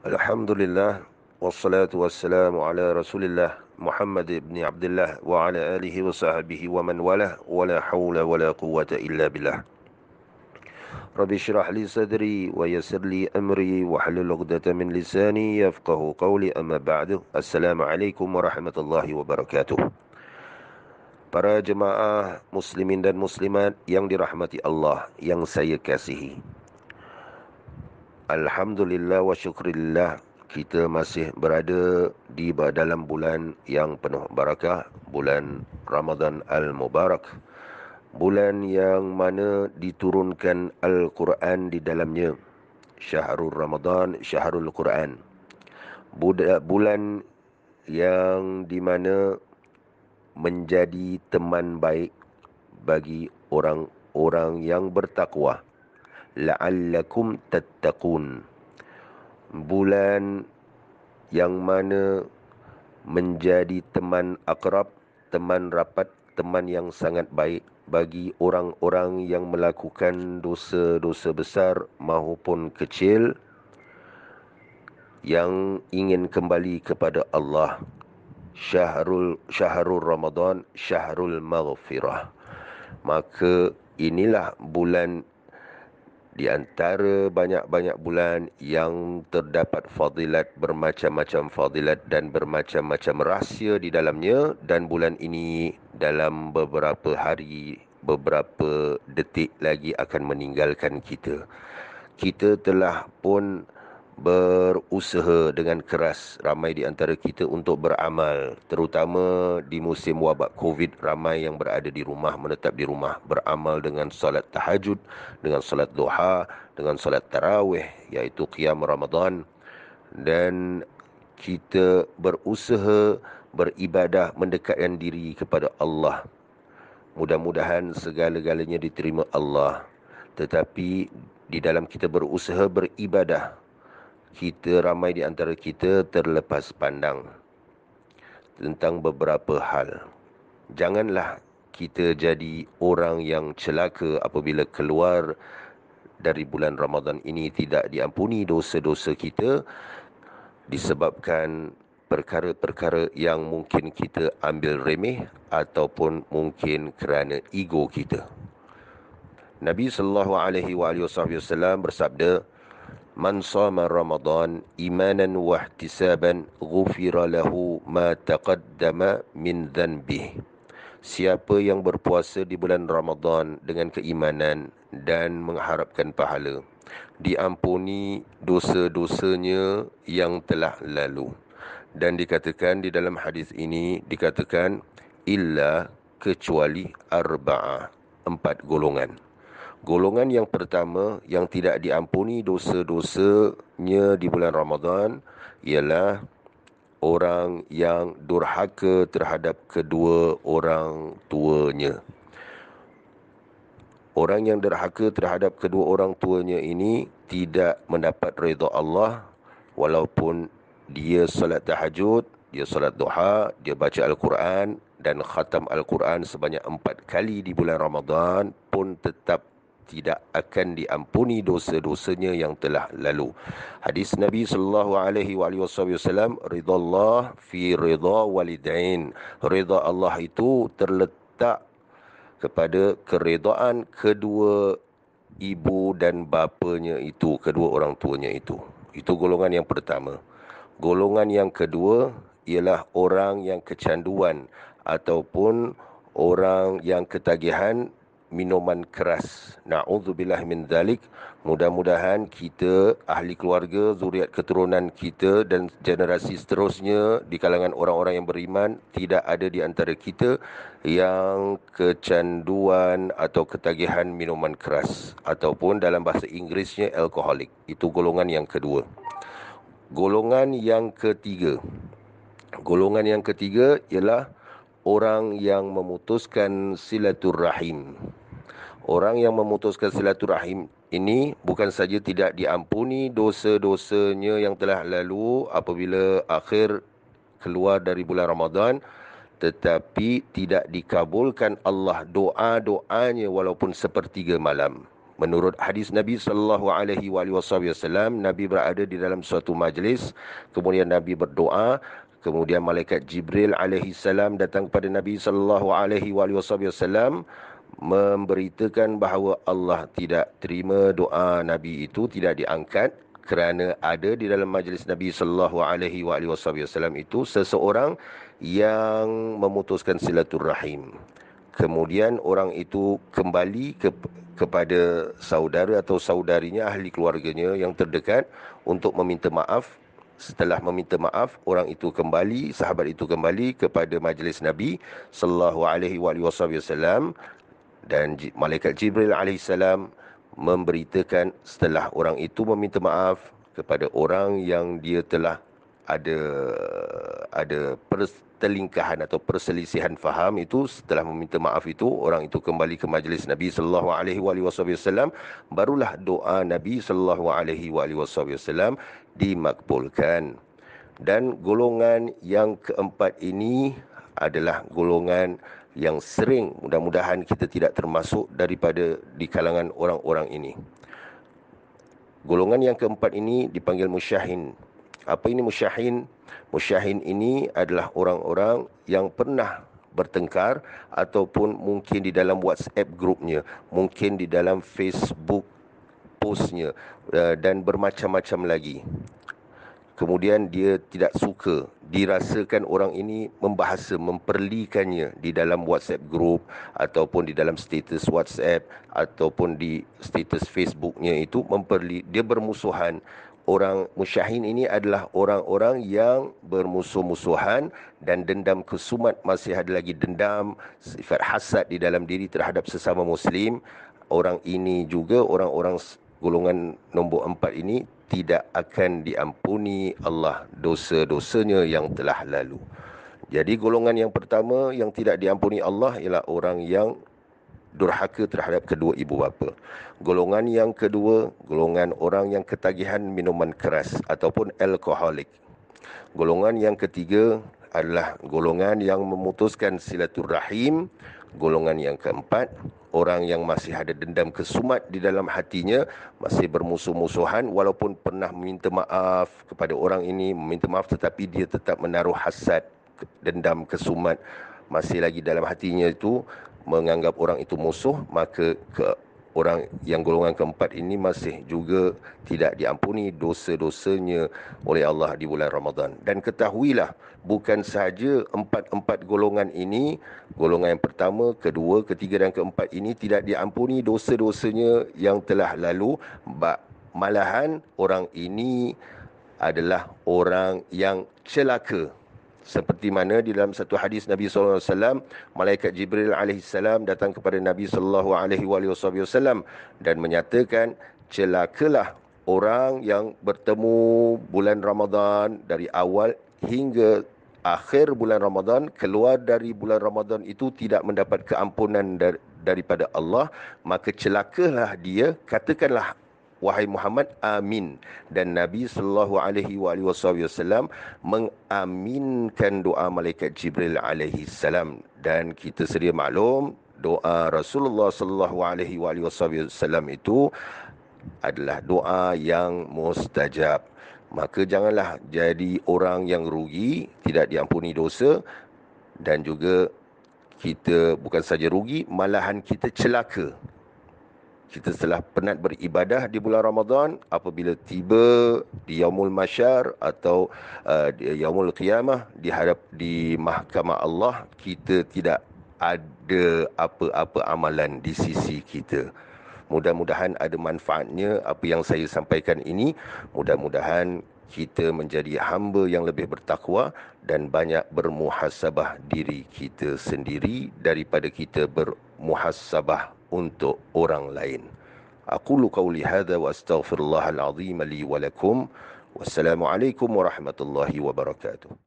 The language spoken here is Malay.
Alhamdulillah wassalatu wassalamu ala Rasulillah Muhammad ibn Abdullah wa ala alihi wa sahbihi wa man walah wa la hawla wa la quwwata illa billah. Rabbi syrah li sadri wa yassir li amri wa halul 'uqdatam min lisani yafqahu qawli, amma ba'du. Assalamualaikum warahmatullahi wabarakatuh. Para jemaah muslimin dan muslimat yang dirahmati Allah, yang saya kasihi. Alhamdulillah wa syukrillah, kita masih berada di dalam bulan yang penuh barakah, bulan Ramadan Al-Mubarak, bulan yang mana diturunkan Al-Quran di dalamnya. Syahrul Ramadan, Syahrul Quran. Bulan yang di mana menjadi teman baik bagi orang-orang yang bertakwa. La'allakum tattaqun. Bulan yang mana menjadi teman akrab, teman rapat, teman yang sangat baik bagi orang-orang yang melakukan dosa-dosa besar maupun kecil, yang ingin kembali kepada Allah. Syahrul Ramadan, Syahrul Maghfirah. Maka inilah bulan di antara banyak-banyak bulan yang terdapat fadilat, bermacam-macam fadilat dan bermacam-macam rahsia di dalamnya. Dan bulan ini dalam beberapa hari, beberapa detik lagi akan meninggalkan kita. Kita telah pun berusaha dengan keras, ramai di antara kita, untuk beramal, terutama di musim wabak Covid. Ramai yang berada di rumah, menetap di rumah, beramal dengan solat tahajud, dengan solat duha, dengan solat tarawih, iaitu qiyam Ramadan. Dan kita berusaha beribadah, mendekatkan diri kepada Allah. Mudah-mudahan segala-galanya diterima Allah. Tetapi di dalam kita berusaha beribadah, kita, ramai di antara kita, terlepas pandang tentang beberapa hal. Janganlah kita jadi orang yang celaka apabila keluar dari bulan Ramadan ini tidak diampuni dosa-dosa kita disebabkan perkara-perkara yang mungkin kita ambil remeh ataupun mungkin kerana ego kita. Nabi SAW bersabda, "Man shama Ramadan imanan wa ihtisaban ghufira lahu ma taqaddama min dhanbih." Siapa yang berpuasa di bulan Ramadan dengan keimanan dan mengharapkan pahala, diampuni dosa-dosanya yang telah lalu. Dan dikatakan di dalam hadis ini, dikatakan illa, kecuali arba'ah, 4 golongan. Golongan yang pertama yang tidak diampuni dosa-dosanya di bulan Ramadan ialah orang yang durhaka terhadap kedua orang tuanya. Orang yang durhaka terhadap kedua orang tuanya ini tidak mendapat redha Allah, walaupun dia solat tahajud, dia solat duha, dia baca Al-Quran dan khatam Al-Quran sebanyak 4 kali di bulan Ramadan, pun tetap tidak akan diampuni dosa-dosanya yang telah lalu. Hadis Nabi SAW, ridha Allah fi ridha walidain. Ridha Allah itu terletak kepada keredaan kedua ibu dan bapanya itu, kedua orang tuanya itu. Itu golongan yang pertama. Golongan yang kedua ialah orang yang kecanduan ataupun orang yang ketagihan minuman keras. Na'udzubillah min dzalik. Mudah-mudahan kita, ahli keluarga, zuriat keturunan kita dan generasi seterusnya di kalangan orang-orang yang beriman, tidak ada di antara kita yang kecanduan atau ketagihan minuman keras, ataupun dalam bahasa Inggerisnya alkoholik. Itu golongan yang kedua. Golongan yang ketiga. Golongan yang ketiga ialah orang yang memutuskan silaturrahim. Orang yang memutuskan silaturrahim ini bukan saja tidak diampuni dosa-dosanya yang telah lalu apabila akhir keluar dari bulan Ramadan, tetapi tidak dikabulkan Allah doa-doanya walaupun sepertiga malam. Menurut hadis Nabi sallallahu alaihi wasallam, Nabi berada di dalam suatu majlis, kemudian Nabi berdoa, kemudian malaikat Jibril alaihi salam datang kepada Nabi sallallahu alaihi wasallam memberitakan bahawa Allah tidak terima doa Nabi itu, tidak diangkat, kerana ada di dalam majlis Nabi sallallahu alaihi wasallam itu seseorang yang memutuskan silaturrahim. Kemudian orang itu kembali kepada saudara atau saudarinya, ahli keluarganya yang terdekat untuk meminta maaf. Setelah meminta maaf, orang itu kembali, sahabat itu kembali kepada majlis Nabi sallallahu alaihi wasallam, dan malaikat Jibril alaihissalam memberitakan setelah orang itu meminta maaf kepada orang yang dia telah ada pertelingkahan atau perselisihan faham itu. Setelah meminta maaf itu, orang itu kembali ke majlis Nabi sallallahu alaihi wasallam, barulah doa Nabi sallallahu alaihi wasallam dimakbulkan. Dan golongan yang keempat ini adalah golongan yang sering, mudah-mudahan kita tidak termasuk daripada di kalangan orang-orang ini. Golongan yang keempat ini dipanggil musyahin. Apa ini musyahin? Musyahin ini adalah orang-orang yang pernah bertengkar ataupun mungkin di dalam WhatsApp grupnya, mungkin di dalam Facebook postnya, dan bermacam-macam lagi. Kemudian dia tidak suka, dirasakan orang ini memperlikannya di dalam WhatsApp group ataupun di dalam status WhatsApp ataupun di status Facebooknya itu, dia bermusuhan. Orang musyahin ini adalah orang-orang yang bermusuh-musuhan dan dendam kesumat, masih ada lagi dendam, sifat hasad di dalam diri terhadap sesama Muslim. Orang ini juga, orang-orang golongan nombor 4 ini tidak akan diampuni Allah dosa-dosanya yang telah lalu. Jadi golongan yang pertama yang tidak diampuni Allah ialah orang yang durhaka terhadap kedua ibu bapa. Golongan yang kedua, golongan orang yang ketagihan minuman keras ataupun alkoholik. Golongan yang ketiga adalah golongan yang memutuskan silaturrahim. Golongan yang keempat, orang yang masih ada dendam kesumat di dalam hatinya, masih bermusuh-musuhan walaupun pernah meminta maaf kepada orang ini, meminta maaf tetapi dia tetap menaruh hasad, dendam kesumat masih lagi dalam hatinya itu, menganggap orang itu musuh. Maka orang yang golongan keempat ini masih juga tidak diampuni dosa-dosanya oleh Allah di bulan Ramadan. Dan ketahuilah, bukan sahaja empat golongan ini, golongan yang pertama, kedua, ketiga dan keempat ini tidak diampuni dosa-dosanya yang telah lalu. Malahan orang ini adalah orang yang celaka. Seperti mana di dalam satu hadis Nabi SAW, malaikat Jibril alaihissalam datang kepada Nabi SAW dan menyatakan, celakalah orang yang bertemu bulan Ramadan dari awal hingga akhir bulan Ramadan, keluar dari bulan Ramadan itu tidak mendapat keampunan daripada Allah, maka celakalah dia. Katakanlah, wahai Muhammad, amin. Dan Nabi sallallahu alaihi wasallam mengaminkan doa malaikat Jibril alaihi salam. Dan kita sedia maklum, doa Rasulullah sallallahu alaihi wasallam itu adalah doa yang mustajab. Maka janganlah jadi orang yang rugi, tidak diampuni dosa, dan juga kita bukan saja rugi, malahan kita celaka. Kita telah penat beribadah di bulan Ramadan, apabila tiba di Yaumul Masyar atau di Yaumul Qiyamah, di mahkamah Allah, kita tidak ada apa-apa amalan di sisi kita. Mudah-mudahan ada manfaatnya apa yang saya sampaikan ini. Mudah-mudahan kita menjadi hamba yang lebih bertakwa dan banyak bermuhasabah diri kita sendiri daripada kita bermuhasabah untuk orang lain. Aqulu qawli hadha wa astaghfirullahal azim li wa lakum. Wassalamualaikum warahmatullahi wabarakatuh.